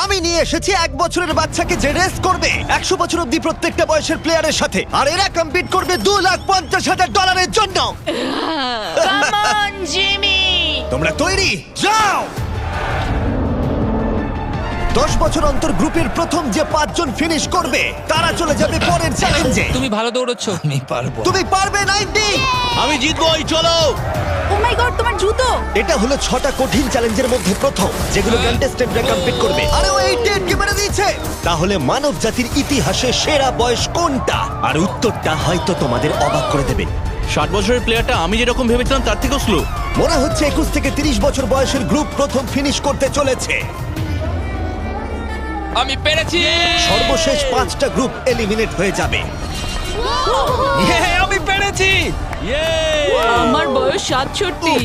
আমি নিয়ে এসেছি 1 বছরের বাচ্চাকে যে রেস করবে 100 বছর অব্দি প্রত্যেকটা বয়সের প্লেয়ারের সাথে, আর এরা কম্পিট করবে $2,50,000 জন্য। Come on Jimmy. তোমরা তৈরি? যাও। 10 বছর অন্তর গ্রুপের প্রথম যে 5 জন ফিনিশ করবে তারা চলে যাবে পরের চ্যালেঞ্জে। তুমি ভালো দৌড়চ্ছ। আমি পারবো। তুমি পারবে 90। আমি জিতবই, চলো। ও মাই গড, তোমার জুতো। এটা হলো 6টা কঠিন চ্যালেঞ্জের মধ্যে প্রথম, যেগুলো কন্টেস্টেন্টরা কমপ্লিট করবে। আরে ও 88 মেরে দিয়েছে। তাহলে মানব জাতির ইতিহাসে সেরা বয়স কোনটা? আর উত্তরটা হয়তো তোমাদের অবাক করে দেবে। 60 বছরের প্লেয়ারটা আমি যেরকম ভেবেছিলাম তার থেকেও স্লো। মনে হচ্ছে 21 থেকে 30 বছর বয়সের গ্রুপ প্রথম ফিনিশ করতে চলেছে। আমি পেরেছি। সর্বশেষ 5টা গ্রুপ এলিমিনেট হয়ে যাবে। আমি পেরেছি। আমার বয়স 67।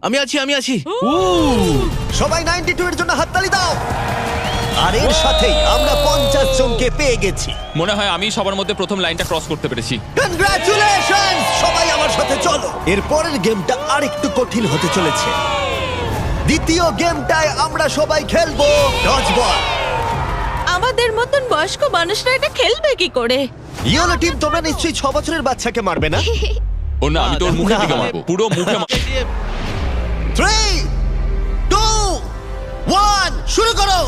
আমি আছি। সবাই 92 এর জন্য হাততালি দাও। আর এর সাথেই আমরা 50 জনকে পেয়ে গেছি। মনে হয় আমি সবার মধ্যে প্রথম লাইনটা ক্রস করতে পেরেছি। কনগ্রাচুলেশন! সবাই আমার সাথে চলো। এর পরের গেমটা আরেকটু কঠিন হতে চলেছে। দ্বিতীয় গেমটায় আমরা সবাই খেলবো ডজ বল। আমাদের মতন বয়স্ক মানুষরা এটা খেলবে কি করে? ইয়েলো টিম, তোমরা নিশ্চয়ই 6 বছরের বাচ্চাকে মারবে না? ও না, আমি তোর মুখের দিকে মারবো, পুরো মুখে 3, 2, 1 শুরু করো।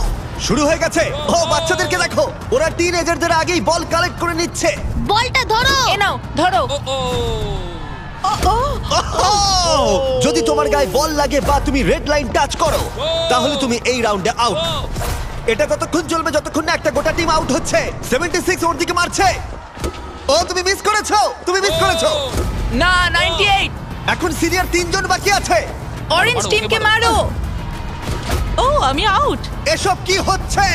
শুরু হয়ে গেছে। ও বাচ্চাদেরকে দেখো, ওরা টিনেজারদের আগেই বল কালেক্ট করে নিচ্ছে। বলটা ধরো। এ নাও, ধরো। যদি তোমার গায়ে বল লাগে বা তুমি রেড লাইন টাচ করো, তাহলে তুমি এই রাউন্ডে আউট। এটা ততক্ষণ চলবে যতক্ষণ না একটা গোটা টিম আউট হচ্ছে। 76 ওর দিকে মারছে। ও তুমি মিস করেছো, না, 98। এখন সিনিয়র 3 জন বাকি আছে। অরেঞ্জ মারো, টিমকে ওকে মারো। ও, আমি আউট। এসব কি হচ্ছে?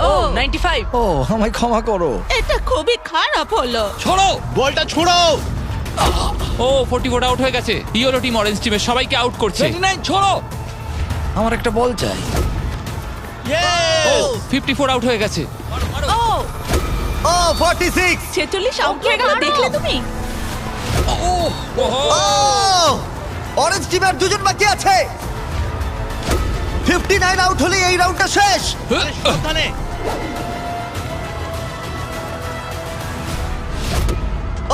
ও 95। ও আমায় ক্ষমা করো। এটা খুবই খারাপ হলো। ছড়ো। বলটা ছোড়ো। ও 44 আউট হয়ে গেছে। ইয়েলো টিম অরেঞ্জ টিমের সবাইকে আউট করছে। 29 ছড়ো। আমার একটা বল চাই। ও 54 আউট হয়ে গেছে। ও ও 46। 46 আউট হয়ে গেল, দেখলে তুমি? ও অরেঞ্জ টিমের 2 জন বাকি আছে। 59 আউট হলে এই রাউন্ডটা শেষ। সাবধানে।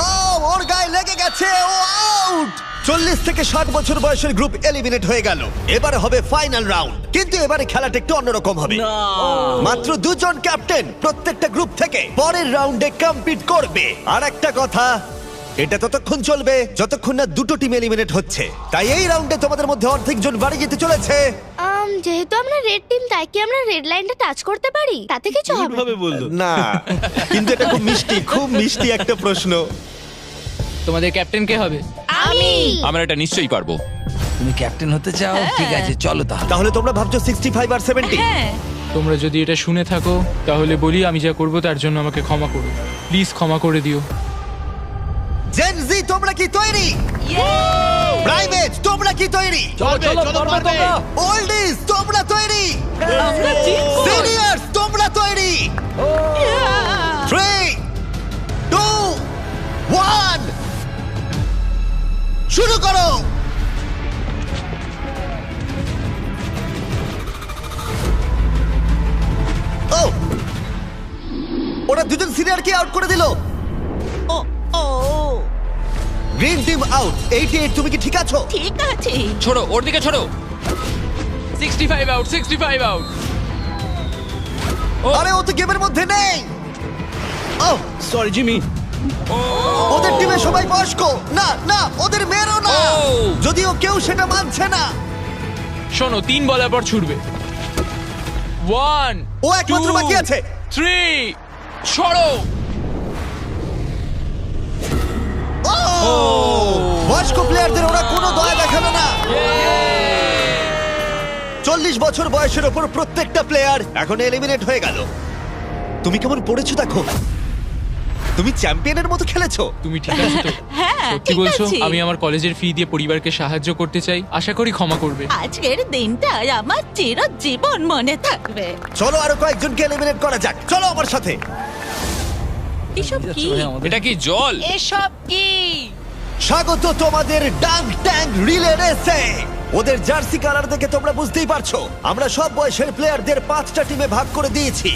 ও ওর গায়ে লেগে গেছে, ও আউট। 40 থেকে 60 বছর বয়সের গ্রুপ এলিমিনেট হয়ে গেল। এবারে হবে ফাইনাল রাউন্ড, কিন্তু এবারে খেলাটা একটু অন্যরকম হবে। মাত্র 2 জন ক্যাপ্টেন প্রত্যেকটা গ্রুপ থেকে পরের রাউন্ডে কম্পিট করবে। আর একটা কথা, এটা ততক্ষণ চলবে যতক্ষণ না দুটো টিম এলিমিনেট হচ্ছে। তাই এই রাউন্ডে তোমাদের মধ্যে অর্ধেক জন বাড়ি যেতে চলেছে। যেহেতু আমরা রেড টিম, তাই কি আমরা রেড লাইনটা টাচ করতে পারি? তাতে কিছু হবে না। কিভাবে বললো? না, কিন্তু এটা খুব মিষ্টি একটা প্রশ্ন। তোমাদের ক্যাপ্টেন কে হবে? আমি। আমরা এটা নিশ্চয়ই পারবো। তুমি ক্যাপ্টেন হতে চাও? ঠিক আছে, চলো তাহলে। তাহলে তোমরা ভাবছো 65 আর 70? হ্যাঁ। তোমরা যদি এটা শুনে থাকো তাহলে বলি, আমি যা করব তার জন্য আমাকে ক্ষমা করো, প্লিজ ক্ষমা করে দিও। জেন জি, তোমরা কি তৈরি? প্রাইভেট, তোমরা কি তৈরি? চলো পারবে। ওল্ডিজ, তোমরা তৈরি? আমরা জিতবো। সিনিয়র্স, তোমরা তৈরি? 3, 2, 1 শুরু করো। ও ওরা 2 জন সিনিয়রকে আউট করে দিল। ও গ্রিন টিম আউট। 88, তুমি কি ঠিক আছো? ঠিক আছে। ছড়ো, ওর দিকে ছড়ো। 65 আউট, 65 আউট। আরে ও তো গেমের মধ্যে নেই। ও সরি জিমি। ওদের টিমে সবাই বয়স্ক। না না, ওদের মেয়েরও না। ও। যদিও কেউ সেটা মানছে না। শোনো, 3 বলার পর ছুটবে। 1, ও একমাত্র বাকি আছে। 3, ছড়ো। ও বয়স্ক প্লেয়ারদের ওরা কোনো দয়া দেখালো না। 40 বছর বয়সের ওপর প্রত্যেকটা প্লেয়ার এখন এলিমিনেট হয়ে গেল। তুমি কেমন পড়েছো দেখো। তুমি চ্যাম্পিয়নের মতো খেলেছো। তুমি ঠিক আছো তো? হ্যাঁ, সত্যি ঠিক বলছো? আছে। আমি আমার কলেজের ফি দিয়ে পরিবারকে সাহায্য করতে চাই, আশা করি ক্ষমা করবে। আজকের দিনটা আমার চিরজীবন মনে থাকবে। চলো আরো কয়েকজনকে এলিমিনেট করা যাক। চলো আমার সাথে। এসব কি? এটা কি জল? এসব কি? স্বাগত তোমাদের ডাঙ্ক ট্যাঙ্ক রিলে রেসে। ওদের জার্সি কালার দেখে তোমরা বুঝতেই পারছো আমরা সব বয়সের প্লেয়ারদের 5টা টিমে ভাগ করে দিয়েছি।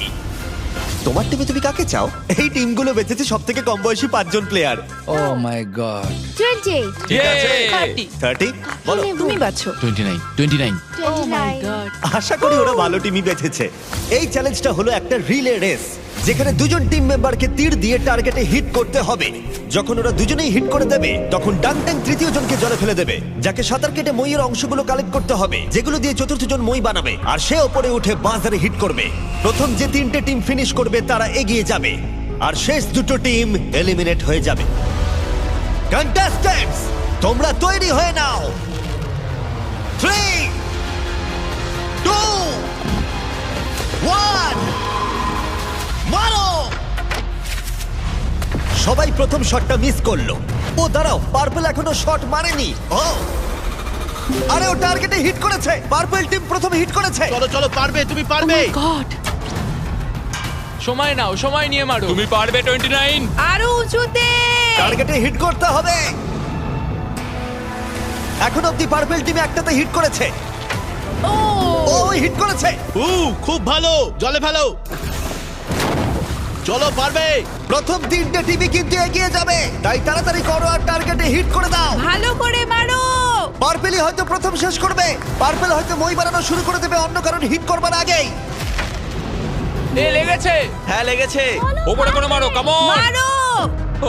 তোমার টিমে তুমি কাকে চাও? এই টিমগুলো বেঁচেছে সব থেকে কম বয়সী 5 জন প্লেয়ার। ও মাই গড। 28, ঠিক আছে 30 বলো। তুমি বাছো 29 29 29, আশা করি ওরা ভালো টিমই বেঁচেছে। এই চ্যালেঞ্জটা হলো একটা রিলে রেস, যেখানে দুজন টিম মেম্বারকে তীর দিয়ে টার্গেটে হিট করতে হবে। যখন ওরা দুজনেই হিট করে দেবে তখন ডাংট্যাং তৃতীয় জনকে জলে ফেলে দেবে, যাকে সাঁতার কেটে মইয়ের অংশগুলো কালেক্ট করতে হবে, যেগুলো দিয়ে চতুর্থ জন মই বানাবে, আর সে ওপরে উঠে বাজারে হিট করবে। প্রথম যে 3টে টিম ফিনিশ করবে তারা এগিয়ে যাবে, আর শেষ দুটো টিম এলিমিনেট হয়ে যাবে। কন্টেস্ট্যান্টস, তোমরা তৈরি হয়ে নাও। 3 2 1 মারো! সবাই প্রথম শটটা মিস করলো। ও দাঁড়াও, পার্পল এখনো শট মারেনি। ও আরে ও টার্গেটে হিট করেছে। পার্পল টিম প্রথমে হিট করেছে। চলো চলো, পারবে, তুমি পারবে। গড সময় নাও, সময় নিয়ে মারো। তুমি পারবে 29। আরো উঁচুতে। টার্গেটে হিট করতে হবে। এখন অব্দি পার্পল টিম একটাতে হিট করেছে। ও হিট করেছে। খুব ভালো, জলে ফেলো। চলো, পারবে। প্রথম 3টে টিমই কিন্তু এগিয়ে যাবে, তাই তাড়াতাড়ি করো আর টার্গেটে হিট করে দাও। ভালো করে মারো। পার্পেলই হয়তো প্রথম শেষ করবে। পার্পেল হয়তো মই বানানো শুরু করে দেবে অন্য কারণ হিট করবার আগেই। এ লেগেছে। হ্যাঁ, লেগেছে। ওপরে করে মারো, কাম অন। মারো।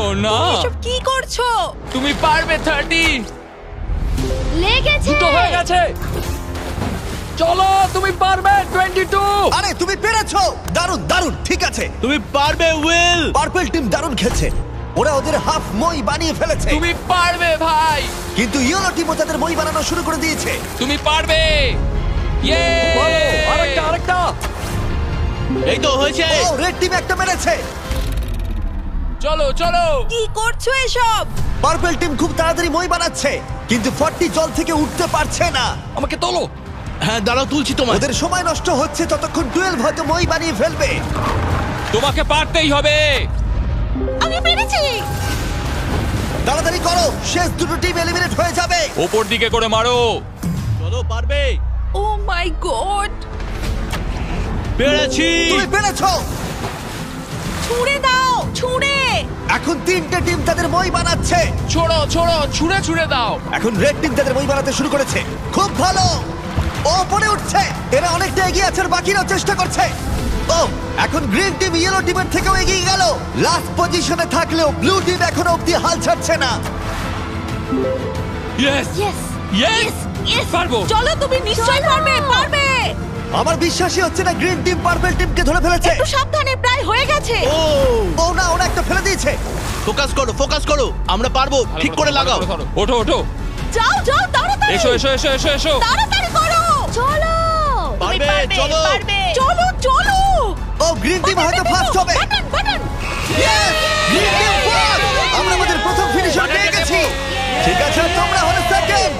ও না, এসব কি করছো? তুমি পারবে 30। লেগেছে। দুটো হয়ে গেছে। চলো, তুমি পারবে 22। আরে তুমি পেরেছো, দারুণ দারুণ। ঠিক আছে, তুমি পারবে, উইল। পার্পল টিম দারুণ খেলছে। ওরা ওদের হাফ মই বানিয়ে ফেলেছে, তুমি পারবে ভাই। কিন্তু ইয়েলো টিমও তাদের মই বানানো শুরু করে দিয়েছে। তুমি পারবে। ইয়ে! আরেকটা। এই তো হয়েছে। ও রেড টিম একটা মেরেছে। চলো চলো। কি করছো এসব? পার্পল টিম খুব তাড়াতাড়ি মই বানাচ্ছে, কিন্তু 40 জল থেকে উঠতে পারছে না। আমাকে তোলো। হ্যাঁ, দাঁড়াও, তুলছি তোমার। ওদের সময় নষ্ট হচ্ছে, ততক্ষণ 12 হয়তো মই বানিয়ে ফেলবে। তোমাকে পারতেই হবে। আমি পেরেছি। তাড়াতাড়ি করো, শেষ দুটো টিম এলিমিনেট হয়ে যাবে। ওপর দিকে করে মারো। চলো, পারবে। ও মাই গড। পেরেছি। তুমি পেরেছো। ছুঁড়ে দাও, ছুঁড়ে। এখন 3টে টিম তাদের মই বানাচ্ছে। ছোড়ো ছোড়ো, ছুঁড়ে ছুঁড়ে দাও। এখন রেড টিম তাদের মই বানাতে শুরু করেছে। খুব ভালো, ও পরে উঠছে। এরা অনেকটা এগিয়ে আছে, আর বাকিরাও চেষ্টা করছে। ও এখন গ্রিন টিম ইয়েলো টিমের থেকেও এগিয়ে গেল। লাস্ট পজিশনে থাকলেও ব্লু টিম এখনো অব্দি হাল ছাড়ছে না। Yes yes. Yes Yes! পারবো। চলো, তুমি নিশ্চয়ই পারবে, পারবে। আমার বিশ্বাসই হচ্ছে না গ্রিন টিম পার্পল টিমকে ধরে ফেলেছে। একটু সাবধানে, প্রায় হয়ে গেছে। ও না, ওরা একটা ফেলে দিয়েছে। ফোকাস করো, ফোকাস করো। আমরা পারবো, ঠিক করে লাগাও। ওঠো ওঠো। যাও যাও, তাড়াতাড়ি। এসো এসো এসো এসো এসো। তাড়াতাড়ি করো। চলো। তুমি পারবে, চলো। পারবে। চলো চলো। ও গ্রিন টিম হয়তো ফার্স্ট হবে। Button button. Yes! Green team first. আমরা আমাদের প্রথম ফিনিশার পেয়ে গেছি। ঠিক আছে, তোমরা হলো সেকেন্ড।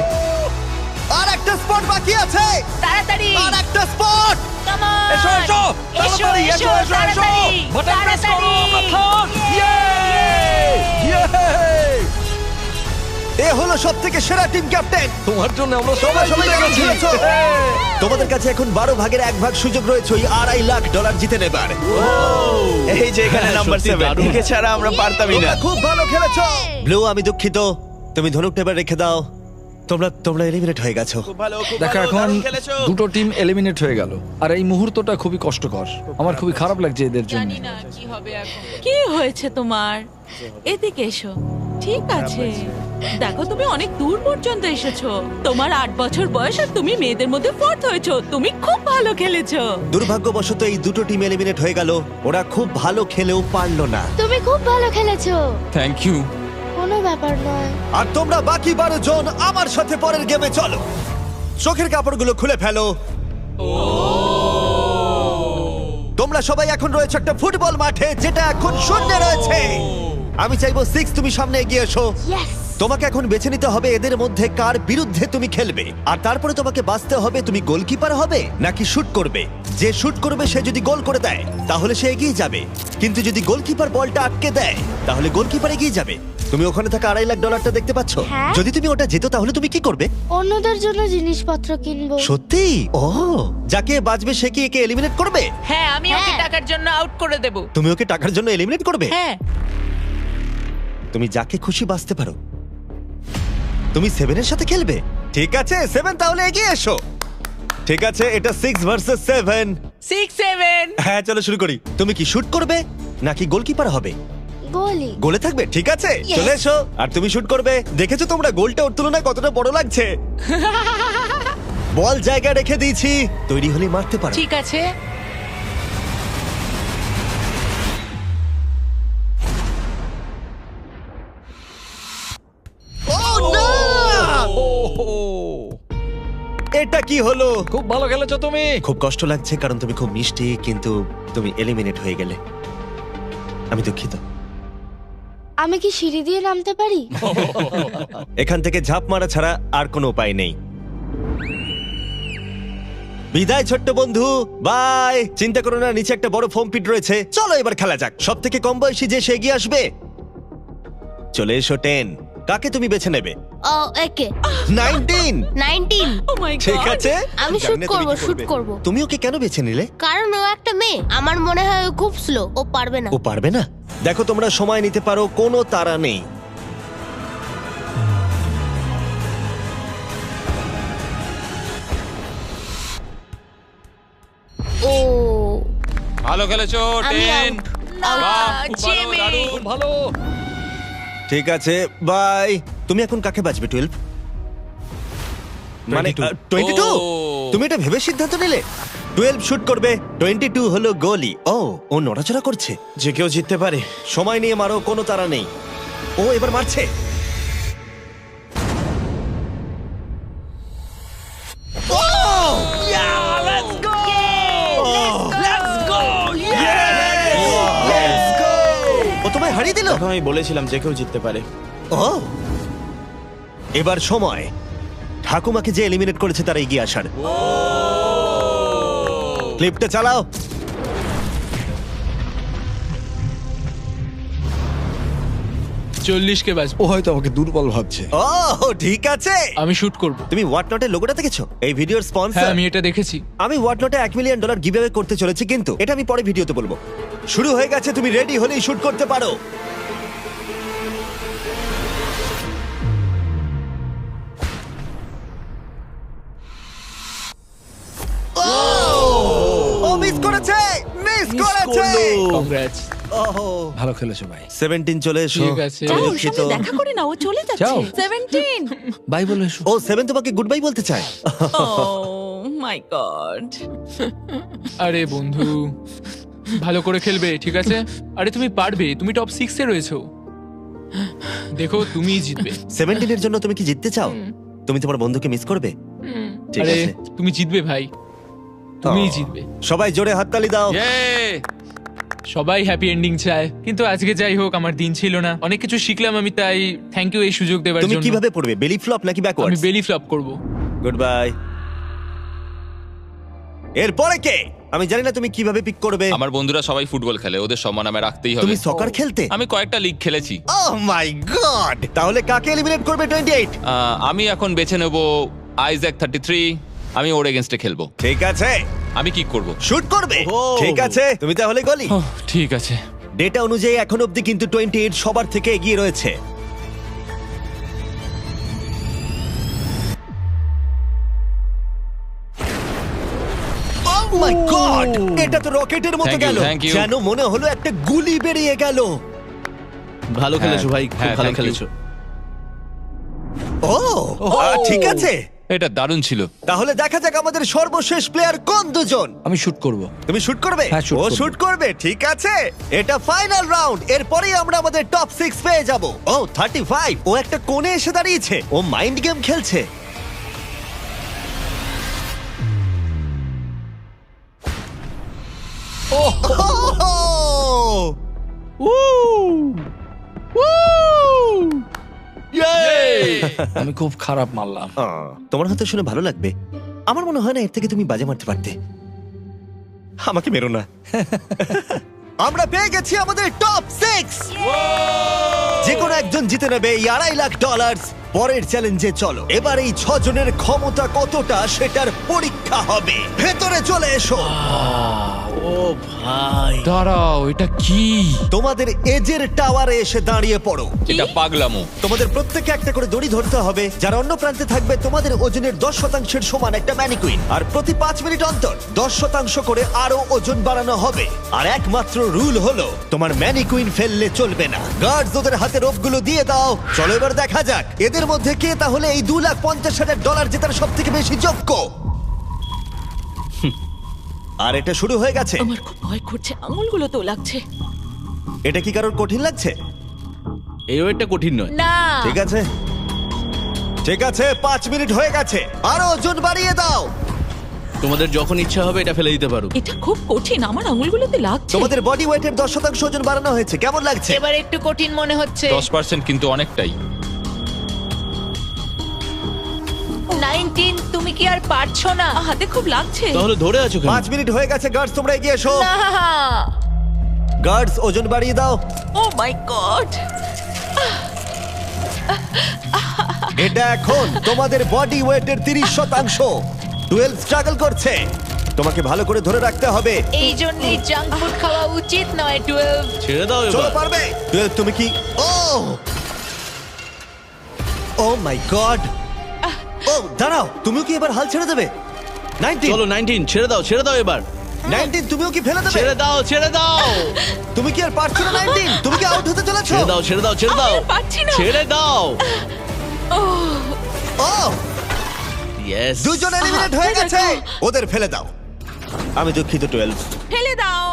আর একটা স্পট বাকি আছে। তাড়াতাড়ি। আর একটা স্পট। Come on. এসো, এসো। এসো তাড়াতাড়ি, এসো, এসো, এসো, এসো। তাড়াতাড়ি। বাটন প্রেস করো, মাখন। এ হলো সবথেকে সেরা টিম ক্যাপ্টেন। তোমার জন্য আমরা তোমরা সবাই সবাই জিতে কেমন গেছি। খেলেছো? তোমাদের কাছে এখন 12 ভাগের 1 ভাগ সুযোগ রয়েছে ওই $2.5 লাখ জিতে নেবার। এই যে এখানে নাম্বার 7, একে ছাড়া আমরা পারতামই না। তোমরা খুব ভালো খেলেছো। ব্লু, আমি দুঃখিত, তুমি ধনুকটা এবার রেখে দাও। তোমরা এলিমিনেট হয়ে গেছো। খুব ভালো, খুব দেখো, ভালো, এখন দারুণ খেলেছো। দুটো টিম এলিমিনেট হয়ে গেল, আর এই মুহূর্তটা খুবই কষ্টকর। আমার খুবই খারাপ লাগছে এদের জন্য। জানি না কি হবে এখন। কি হয়েছে তোমার? এদিকে এসো। ঠিক আছে, দেখো তুমি অনেক দূর পর্যন্ত এসেছো। তোমার 8 বছর বয়স আর তুমি মেয়েদের মধ্যে ফোর্থ হয়েছো। তুমি খুব ভালো খেলেছো। দুর্ভাগ্যবশত এই দুটো টিম এলিমিনেট হয়ে গেল। ওরা খুব ভালো খেলেও পারলো না। তুমি খুব ভালো খেলেছো। Thank you. কোনো ব্যাপার নয়। আর তোমরা বাকি 12 জন আমার সাথে পরের গেমে চলো। চোখের কাপড়গুলো খুলে ফেলো। তোমরা সবাই এখন রয়েছে একটা ফুটবল মাঠে, যেটা এখন শূন্য রয়েছে। আমি চাইবো 6 তুমি সামনে এগিয়ে এসো। ইয়েস। তোমাকে এখন বেছে নিতে হবে এদের মধ্যে কার বিরুদ্ধে তুমি খেলবে, আর তারপরে তোমাকে বাঁচতে হবে তুমি গোলকিপার হবে নাকি শুট করবে। যে শুট করবে সে যদি গোল করে দেয় তাহলে সে এগিয়ে যাবে, কিন্তু যদি গোলকিপার বলটা আটকে দেয় তাহলে গোলকিপার এগিয়ে যাবে। তুমি ওখানে থাকা $2.5 লাখ দেখতে পাচ্ছ? হ্যাঁ। যদি তুমি ওটা যেত তাহলে তুমি কি করবে? অন্যদের জন্য জিনিসপত্র কিনবো। সত্যি? ও, যাকে বাঁচবে সে কি একে এলিমিনেট করবে? হ্যাঁ, আমি ওকে হ্যাঁ। টাকার জন্য আউট করে দেব। তুমি ওকে টাকার জন্য এলিমিনেট করবে? হ্যাঁ। তুমি যাকে খুশি বাঁচতে পারো। তুমি 7 এর সাথে খেলবে? ঠিক আছে 7, তাহলে এগিয়ে এসো। ঠিক আছে, এটা 6 ভার্সেস 7। 6-7। হ্যাঁ, চলো শুরু করি। তুমি কি শুট করবে নাকি গোলকিপার হবে? গোলি। গোলে থাকবে? ঠিক আছে, চলে এসো। আর তুমি শুট করবে। দেখেছো তোমরা গোলটা ওর তুলনায় কতটা বড় লাগছে? বল জায়গা রেখে দিয়েছি, তৈরি হলে মারতে পারো। ঠিক আছে। Oh, no! এটা কি হলো? খুব ভালো খেলেছো তুমি। খুব কষ্ট লাগছে কারণ তুমি খুব মিষ্টি, কিন্তু তুমি এলিমিনেট হয়ে গেলে। আমি দুঃখিত। আমি কি সিঁড়ি দিয়ে নামতে পারি? এখান থেকে ঝাঁপ মারা ছাড়া আর কোনো উপায় নেই। বিদায় ছোট্ট বন্ধু, বাই। চিন্তা করো না, নিচে একটা বড় ফোম পিট রয়েছে। চলো এবার খেলা যাক। সব থেকে কম বয়সী যে সে এগিয়ে আসবে। চলে এসো 10। কাকে তুমি বেছে নেবে? ও, একে। 19। 19। ও মাই গড। ঠিক আছে, আমি জানি শুট না তুমি করব, কি শুট করবে। করব। তুমি ওকে কেন বেছে নিলে? কারণ ও একটা মেয়ে, আমার মনে হয় ও খুব স্লো, ও পারবে না। ও পারবে না? দেখো, তোমরা সময় নিতে পারো, কোনো তাড়া নেই। ও, ভালো খেলেছো আমি 10। out। বাহ, খুব ভালো, জিমি। দারুণ। ভালো। ঠিক আছে, বাই। তুমি এখন কাকে বাঁচবে? 12 মানে 22? ও। তুমি এটা ভেবে সিদ্ধান্ত নিলে? 12 শুট করবে, 22 হলো গোলি। ও নড়াচড়া করছে। যে কেউ জিততে পারে। সময় নিয়ে মারো, কোনো তাড়া নেই। ও এবার মারছে। ও! Let's go! ও তোমায় হারিয়ে দিল। তখন আমি বলেছিলাম যে কেউ জিততে পারে। ও, এবার সময় ঠাকুমাকে যে এলিমিনেট করেছে তারা এগিয়ে আসার। ক্লিপটা চালাও। 40 কে বাঁচবো। ও হয়তো আমাকে দুর্বল ভাবছে। ও ঠিক আছে। আমি শুট করব। তুমি হোয়াট নটের লোগোটা দেখেছো? এই ভিডিওর হ্যাঁ, স্পন্সর। আমি এটা দেখেছি। আমি হোয়াট নটে $1 মিলিয়ন গিভঅ্যাওয়ে করতে চলেছি, কিন্তু এটা আমি পরে ভিডিওতে বলবো। শুরু হয়ে গেছে, তুমি রেডি হলেই শুট করতে পারো। ও মিস করেছে, মিস করেছে। কংগ্রাটস। ওহো, ভালো খেলেছো ভাই। 17 চলে এসো। ঠিক আছে। আমি যাও, ওর দুঃখিত। সাথে দেখা করে না, ও চলে যাচ্ছে। যাও। 17। বাই বলে এসো। ও 7 তোমাকে গুড বাই বলতে চায়। ও মাই গড। আরে বন্ধু, ভালো করে খেলবে, ঠিক আছে? আরে তুমি পারবে, তুমি টপ 6 এ রয়েছো। দেখো, তুমিই জিতবে। 17 এর জন্য তুমি কি জিততে চাও? তুমি তোমার বন্ধুকে মিস করবে? ঠিক আরে আছে, তুমি জিতবে ভাই, তুমিই ও। জিতবে। সবাই জোরে হাততালি দাও। Yay! সবাই হ্যাপি এন্ডিং চায়, কিন্তু আজকে যাই হোক, আমার দিন ছিল না। অনেক কিছু শিখলাম আমি, তাই থ্যাংক ইউ এই সুযোগ দেওয়ার তুমি জন্য। কিভাবে পড়বে? বেলি ফ্লপ নাকি আমি ব্যাকওয়ার্ডস? বেলি ফ্লপ করব। Good bye. এরপরে কে? আমি জানি না তুমি কিভাবে পিক করবে। আমার বন্ধুরা সবাই ফুটবল খেলে, ওদের সম্মান আমি রাখতেই হবে। তুমি সকার খেলতে? আমি কয়েকটা লিগ খেলেছি। ওহ মাই গড! তাহলে কাকে এলিমিনেট করবে 28? আমি এখন বেছে নেব আইজ্যাক 33। আমি ওর এগেনস্টে খেলবো। ঠিক আছে, আমি কি করব? শুট করবে। ঠিক আছে, তুমি তাহলে গলি। ঠিক আছে। ডেটা অনুযায়ী এখন অবধি কিন্তু 28 সবার থেকে এগিয়ে রয়েছে। Oh my God! এটা তো রকেটের মতো Thank you, গেল। thank you. যেন মনে হলো একটা গুলি বেরিয়ে গেল। ভালো খেলেছো ভাই, খুব হ্যাঁ, ভালো thank you. খেলেছো। ঠিক আছে, এটা দারুণ ছিল। তাহলে দেখা যাক আমাদের সর্বশেষ প্লেয়ার কোন দুজন। আমি শুট করব। তুমি শুট করবে? হ্যাঁ, shoot ও করবো। শুট করবে, ঠিক আছে। এটা ফাইনাল রাউন্ড, এরপরেই আমরা আমাদের টপ 6 পেয়ে যাব। ও 35, ও একটা কোণে এসে দাঁড়িয়েছে, ও মাইন্ড গেম খেলছে। আমি খুব খারাপ মারলাম। তোমার হয়তো শুনে ভালো লাগবে, আমার মনে হয় না এর থেকে তুমি বাজে মারতে পারতে। আমাকে মেরো না। আমরা পেয়ে গেছি আমাদের টপ 6। যে কোনো একজন জিতে নেবে এই $2.5 লাখ। পরের চ্যালেঞ্জে চলো, এবার এই 6 জনের ক্ষমতা কতটা সেটার পরীক্ষা হবে। ভেতরে চলে এসো। ও ভাই, দাঁড়াও, এটা কি? তোমাদের এজের টাওয়ারে এসে দাঁড়িয়ে পড়ো। এটা পাগলামো। তোমাদের প্রত্যেককে একটা করে দড়ি ধরতে হবে, যার অন্য প্রান্তে থাকবে তোমাদের ওজনের 10% সমান একটা ম্যানিকুইন। আর প্রতি 5 মিনিট অন্তর 10% করে আরো ওজন বাড়ানো হবে। আর একমাত্র রুল হলো তোমার ম্যানিকুইন ফেললে চলবে না। গার্ডস ওদের হাতে রোপগুলো দিয়ে দাও। চলো এবার দেখা যাক এদের মধ্যে কে তাহলে এই $2,50,000 জেতার সব থেকে বেশি যোগ্য। আর এটা শুরু হয়ে গেছে। আমার খুব ভয় করছে, আঙুলগুলো তো লাগছে। এটা কি কারোর কঠিন লাগছে? এই ওয়েটটা কঠিন নয়। না, ঠিক আছে, ঠিক আছে, 5 মিনিট হয়ে গেছে। আরো ওজন বাড়িয়ে দাও। তোমাদের যখন ইচ্ছা হবে এটা ফেলে দিতে পারো। এটা খুব কঠিন, আমার আঙুলগুলোতে লাগছে। তোমাদের বডি ওয়েটের 10% ওজন বাড়ানো হয়েছে, কেমন লাগছে? এবার একটু কঠিন মনে হচ্ছে। 10% কিন্তু অনেকটাই। 19, তুমি কি আর পারছো না? হাতে খুব লাগছে। তাহলে ধরে আছো কেন? 5 মিনিট হয়ে গেছে। গার্ডস তোমরা এগিয়ে এসো। না, গার্ডস ওজন বাড়িয়ে দাও। ও মাই গড, এটা এখন তোমাদের বডি ওয়েটের 30%। 12 স্ট্রাগল করছে, তোমাকে ভালো করে ধরে রাখতে হবে। এই জন্যই জাঙ্ক ফুড খাওয়া উচিত নয়। 12। ছেড়ে দাও চলো, এবার। পারবে। 12 তুমি কি? ও মাই গড। ও দাঁড়াও, তুমিও কি এবার হাল ছেড়ে দেবে? 19, চলো 19, ছেড়ে দাও এবার। 19 তুমিও কি ফেলে দেবে? ছেড়ে দাও। তুমি কি আর পারছো না? 19 তুমি কি আউট হতে চলেছো? ছেড়ে দাও। আমি আর পারছি না। ছেড়ে দাও। ও ইয়েস। দুজন এলিমিনেট হয়ে গেছে। ওদের ফেলে দাও। আমি দুঃখিত 12। ফেলে দাও।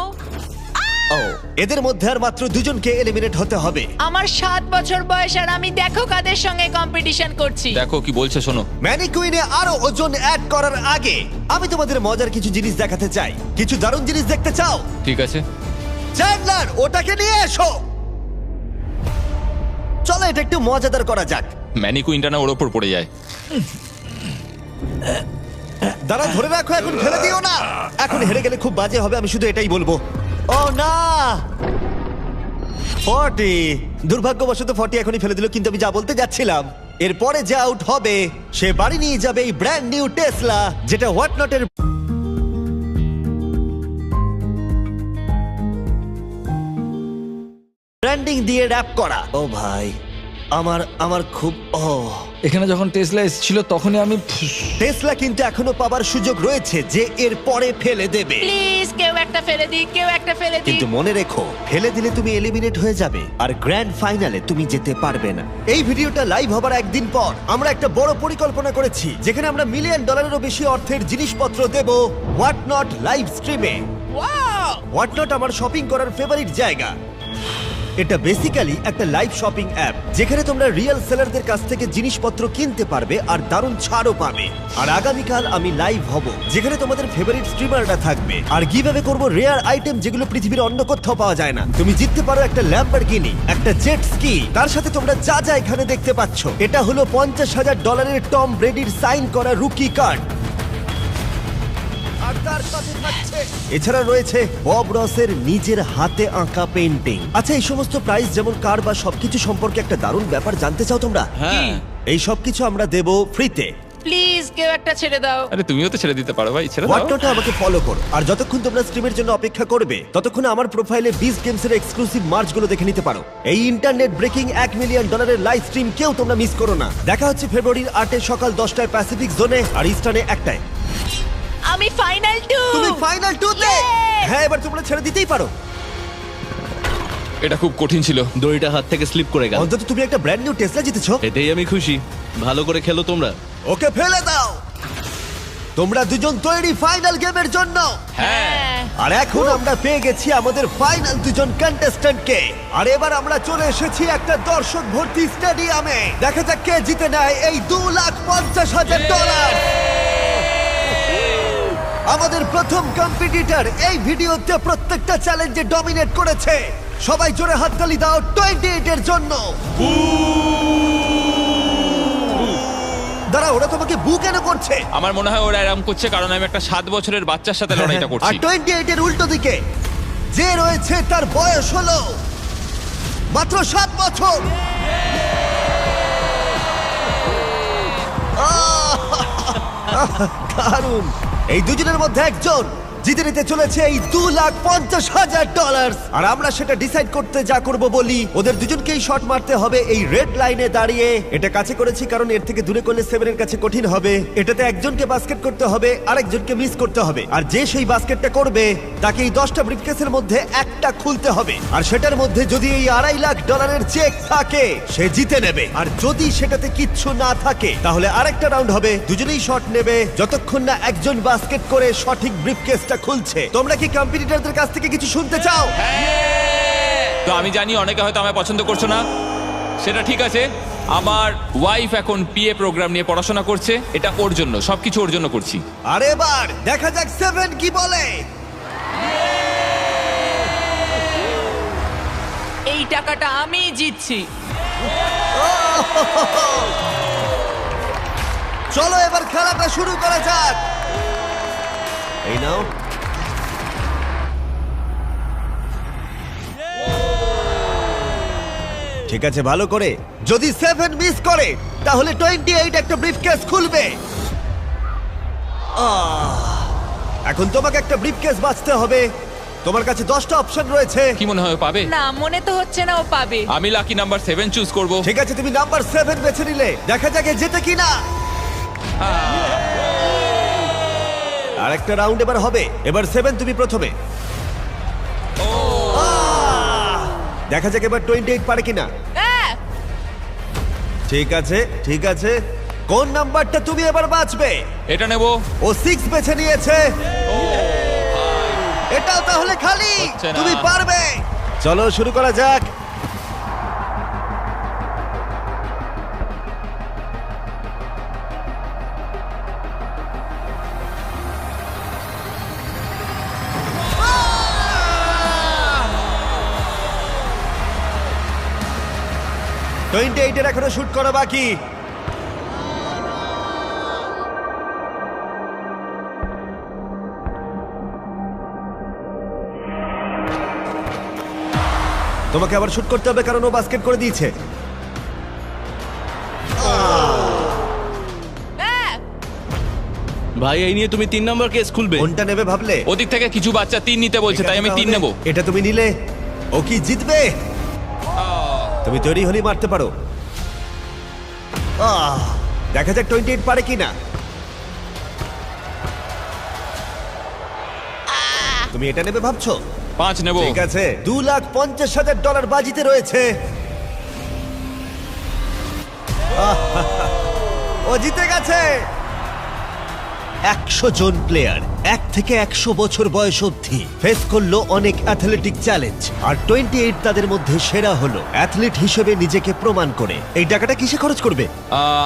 ও এদের মধ্যে আর মাত্র দুজনকে এলিমিনেট হতে হবে। আমার 7 বছর বয়স আর আমি দেখো কাদের সঙ্গে কম্পিটিশন করছি। দেখো কি বলছে, শোনো। ম্যানিকুইনে আরো ওজন অ্যাড করার আগে আমি তোমাদের মজার কিছু জিনিস দেখাতে চাই। কিছু দারুণ জিনিস দেখতে চাও? ঠিক আছে। চ্যান্ডলার ওটাকে নিয়ে এসো। চলো এটা একটু মজাদার করা যাক। ম্যানিকুইনটা না ওর ওপর পড়ে যায়। দাঁড়া, ধরে রাখো, এখন ফেলে দিও না। এখন হেরে গেলে খুব বাজে হবে, আমি শুধু এটাই বলবো। ও না, 40। দুর্ভাগ্যবশত 40 এখনই ফেলে দিল, কিন্তু আমি যা বলতে যাচ্ছিলাম, এরপরে যে আউট হবে সে বাড়ি নিয়ে যাবে এই ব্র্যান্ড নিউ টেসলা, যেটা হোয়াট নটের ব্র্যান্ডিং দিয়ে র‍্যাপ করা। ও ভাই, আমার খুব এখানে যখন টেসলা এসেছিল তখনই আমি টেসলা কিন্তু এখনো পাবার সুযোগ রয়েছে যে এর পরে ফেলে দেবে। প্লিজ কেউ একটা ফেলে দিক, কেউ একটা ফেলে দিক। কিন্তু মনে রেখো, ফেলে দিলে তুমি এলিমিনেট হয়ে যাবে আর গ্র্যান্ড ফাইনালে তুমি যেতে পারবে না। এই ভিডিওটা লাইভ হবার একদিন পর আমরা একটা বড় পরিকল্পনা করেছি, যেখানে আমরা $1 মিলিয়নেরও বেশি অর্থের জিনিসপত্র দেব হোয়াট নট লাইভ স্ট্রিমে। হোয়াট নট আমার শপিং করার ফেভারিট জায়গা। এটা বেসিক্যালি একটা লাইভ শপিং অ্যাপ, যেখানে তোমরা রিয়েল সেলারদের কাছ থেকে জিনিসপত্র কিনতে পারবে আর দারুণ ছাড়ও পাবে। আর আগামীকাল আমি লাইভ হব, যেখানে তোমাদের ফেভারিট স্ট্রিমাররা থাকবে। আর গিভঅ্যাওয়ে করব রেয়ার আইটেম, যেগুলো পৃথিবীর অন্য কোথাও পাওয়া যায় না। তুমি জিততে পারো একটা ল্যাম্বরগিনি, একটা জেট স্কি। তার সাথে তোমরা যা যা এখানে দেখতে পাচ্ছ, এটা হলো $50,000 টম ব্রেডির সাইন করা রুকি কার্ড। আর তার সাথে থাকছে, এছাড়া রয়েছে বব রসের নিজের হাতে আঁকা পেইন্টিং। আচ্ছা, এই সমস্ত প্রাইস যেমন কার বা সবকিছু সম্পর্কে একটা দারুণ ব্যাপার জানতে চাও তোমরা? হ্যাঁ। এই সবকিছু আমরা দেব ফ্রিতে। প্লিজ কেউ একটা ছেড়ে দাও। আরে তুমিও তো ছেড়ে দিতে পারো ভাই, ছেড়ে দাও। হোয়াটনটে আমাকে ফলো করো, আর যতক্ষণ তোমরা স্ট্রিমের জন্য অপেক্ষা করবে ততক্ষণ আমার প্রোফাইলে বিজ গেমসের এক্সক্লুসিভ মার্চগুলো দেখে নিতে পারো। এই internet breaking $1 million live stream কেউ তোমরা মিস করো না। দেখা হচ্ছে ফেব্রুয়ারির 8 সকাল 10টায় প্যাসিফিক জোনে আর ইস্টার্নে 1টায়। আমি ফাইনাল 2। তুমি ফাইনাল 2 তে? হ্যাঁ, এবার তোমরা ছেড়ে দিতেই পারো। এটা খুব কঠিন ছিল। দড়িটা হাত থেকে স্লিপ করে গেল। অন্তত তুমি একটা ব্র্যান্ড নিউ টেসলা জিতেছো। এতেই আমি খুশি। ভালো করে খেলো তোমরা। ওকে ফেলে দাও। তোমরা দুজন তৈরি ফাইনাল গেমের জন্য? হ্যাঁ। আর এখন আমরা পেয়ে গেছি আমাদের ফাইনাল দুজন কন্টেস্ট্যান্টকে। আর এবার আমরা চলে এসেছি একটা দর্শক ভর্তি স্টেডিয়ামে। দেখা যাক কে জিতে নেয় এই $2,50,000। আমাদের প্রথম কম্পিটিটর এই ভিডিওতে প্রত্যেকটা চ্যালেঞ্জে ডমিনেট করেছে। সবাই জোরে হাততালি দাও 28 এর জন্য। দাঁড়া, ওরা তোমাকে বু কেন করছে? আমার মনে হয় ওরা এরকম করছে কারণ আমি একটা 7 বছরের বাচ্চার সাথে লড়াইটা আর করছি। 28 এর উল্টো দিকে যে রয়েছে তার বয়স হলো মাত্র 7 বছর। দারুণ। এই দুজনের মধ্যে একজন জিতে নিতে চলেছে এই $2,50,000। আর আমরা সেটা ডিসাইড করতে যা করব বলি, ওদের দুজনকেই শট মারতে হবে এই রেড লাইনে দাঁড়িয়ে। এটা কাছে করেছি কারণ এর থেকে দূরে করলে 7 এর কাছে কঠিন হবে। এটাতে একজনকে বাস্কেট করতে হবে, আরেকজনকে মিস করতে হবে। আর যে সেই বাস্কেটটা করবে তাকে এই 10টা ব্রিফকেসের মধ্যে একটা খুলতে হবে। আর সেটার মধ্যে যদি এই $2.5 লাখ চেক থাকে সে জিতে নেবে। আর যদি সেটাতে কিচ্ছু না থাকে তাহলে আরেকটা রাউন্ড হবে, দুজনেই শট নেবে যতক্ষণ না একজন বাস্কেট করে সঠিক ব্রিফকেসটা খুলছে। তোমরা কি কম্পিটিটরদের কাছ থেকে কিছু শুনতে চাও? তো আমি জানি অনেকে হয়তো আমায় পছন্দ করছো না, সেটা ঠিক আছে। আমার ওয়াইফ এখন পিএ প্রোগ্রাম নিয়ে পড়াশোনা করছে, এটা ওর জন্য, সবকিছু ওর জন্য করছি। আর এবার দেখা যাক 7 কি বলে। এই টাকাটা আমি জিতছি। চলো এবার খেলাটা শুরু করা যাক। এই নাও। ঠিক আছে, ভালো করে। যদি 7 মিস করে তাহলে 28 একটা ব্রিফকেস খুলবে। এখন তোমাকে একটা ব্রিফকেস বাঁচতে হবে। তোমার কাছে 10টা অপশন রয়েছে। কি মনে হয় ও পাবে? না, মনে তো হচ্ছে না ও পাবে। আমি লাকি নাম্বার 7 চুজ করব। ঠিক আছে, তুমি নাম্বার 7 বেছে নিলে। দেখা যাক এ জেতে কিনা। আরেকটা রাউন্ড এবার হবে। এবার 7 তুমি প্রথমে। দেখা যাক এবার 28 পারে কিনা। ঠিক আছে, ঠিক আছে। কোন নাম্বারটা তুমি এবার বাঁচবে? এটা নেব। ও 6 বেছে নিয়েছে। এটাও তাহলে খালি। হচ্ছে না। তুমি পারবে। চলো শুরু করা যাক। এর এখনো শুট করা বাকি। তোমাকে আবার শুট করতে হবে কারণ ও বাস্কেট করে দিয়েছে। ভাই এই নিয়ে তুমি 3 নম্বর কেস খুলবে? কোনটা নেবে ভাবলে? ওদিক থেকে কিছু বাচ্চা 3 নিতে বলছে, তাই আমি 3 নেব। এটা তুমি নিলে। ও কি জিতবে? তুমি তৈরি হলেই মারতে পারো। দেখা যাক 28 পারে কিনা। তুমি এটা নেবে ভাবছো? 5 নেব। ঠিক আছে, $2,50,000 বাজিতে রয়েছে। ও জিতে গেছে। 100 জন প্লেয়ার 1 থেকে 100 বছর বয়স অবধি ফেস করলো অনেক অ্যাথলেটিক চ্যালেঞ্জ। আর 28 তাদের মধ্যে সেরা হলো অ্যাথলিট হিসেবে নিজেকে প্রমাণ করে। এই টাকাটা কিসে খরচ করবে?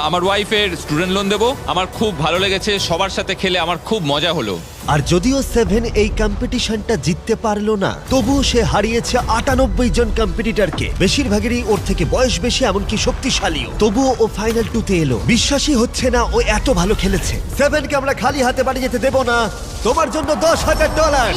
আমার ওয়াইফের স্টুডেন্ট লোন দেব। আমার খুব ভালো লেগেছে, সবার সাথে খেলে আমার খুব মজা হলো। আর যদিও 7 এই কম্পিটিশনটা জিততে পারলো না, তবুও সে হারিয়েছে 98 জন কম্পিটিটরকে। বেশিরভাগেরই ওর থেকে বয়স বেশি, এমনকি শক্তিশালীও। তবুও ও ফাইনাল 2-তে এলো। বিশ্বাসই হচ্ছে না ও এত ভালো খেলেছে। 7কে আমরা খালি হাতে বাড়ি যেতে দেব না। তোমার জন্য $10,000।